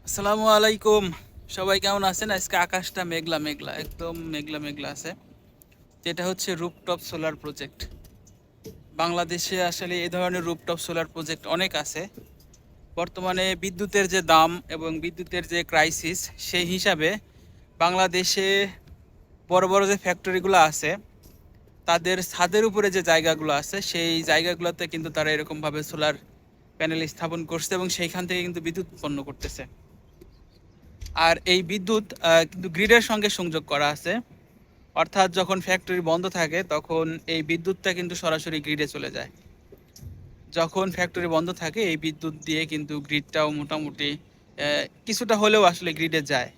আসসালামু আলাইকুম। সবাই কেমন আছেন? আজকে আকাশটা মেঘলা মেঘলা, একদম মেঘলা মেঘলা আছে। যেটা হচ্ছে রুফটপ সোলার প্রজেক্ট। বাংলাদেশে আসলে এই ধরনের রুফটপ সোলার প্রজেক্ট অনেক আছে। বর্তমানে বিদ্যুতের যে দাম এবং বিদ্যুতের যে ক্রাইসিস, সেই হিসাবে বাংলাদেশে বড় বড় যে ফ্যাক্টরিগুলো আছে তাদের ছাদের উপরে যে জায়গাগুলো আছে সেই জায়গাগুলোতে কিন্তু তারা এরকমভাবে সোলার প্যানেল স্থাপন করছে এবং সেইখান থেকে কিন্তু বিদ্যুৎ উৎপন্ন করতেছে। আর এই বিদ্যুৎ কিন্তু গ্রিডের সঙ্গে সংযোগ করা আছে, অর্থাৎ যখন ফ্যাক্টরি বন্ধ থাকে তখন এই বিদ্যুৎটা কিন্তু সরাসরি গ্রিডে চলে যায়। যখন ফ্যাক্টরি বন্ধ থাকে এই বিদ্যুৎ দিয়ে কিন্তু গ্রিডটাও মোটামুটি কিছুটা হলেও আসলে গ্রিডে যায়।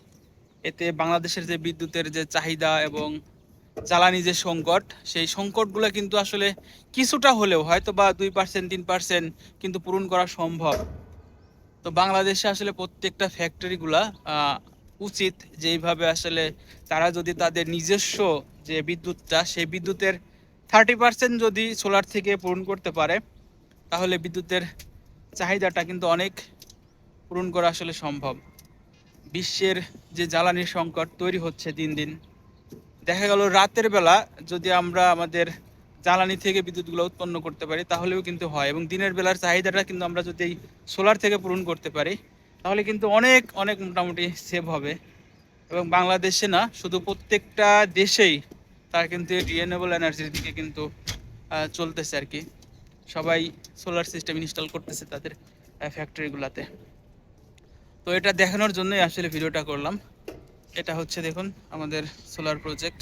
এতে বাংলাদেশের যে বিদ্যুতের যে চাহিদা এবং জ্বালানি যে সংকট, সেই সংকটগুলো কিন্তু আসলে কিছুটা হলেও হয়তো বা 2% 3% কিন্তু পূরণ করা সম্ভব। তো বাংলাদেশে আসলে প্রত্যেকটা ফ্যাক্টরিগুলা উচিত যেইভাবে আসলে তারা যদি তাদের নিজস্ব যে বিদ্যুৎটা সেই বিদ্যুতের 30% যদি সোলার থেকে পূরণ করতে পারে, তাহলে বিদ্যুতের চাহিদাটা কিন্তু অনেক পূরণ করা আসলে সম্ভব। বিশ্বের যে জ্বালানির সংকট তৈরি হচ্ছে দিন দিন, দেখা গেল রাতের বেলা যদি আমরা আমাদের জ্বালানি থেকে বিদ্যুৎগুলো উৎপন্ন করতে পারি তাহলেও কিন্তু হয়, এবং দিনের বেলার চাহিদাটা কিন্তু আমরা যদি এই সোলার থেকে পূরণ করতে পারি তাহলে কিন্তু অনেক অনেক মোটামুটি সেভ হবে। এবং বাংলাদেশে না, শুধু প্রত্যেকটা দেশেই তারা কিন্তু রিনিউয়েবল এনার্জির দিকে কিন্তু চলতেছে আর কি। সবাই সোলার সিস্টেম ইনস্টল করতেছে তাদের ফ্যাক্টরিগুলোতে। তো এটা দেখানোর জন্যই আসলে ভিডিওটা করলাম। এটা হচ্ছে দেখুন আমাদের সোলার প্রজেক্ট।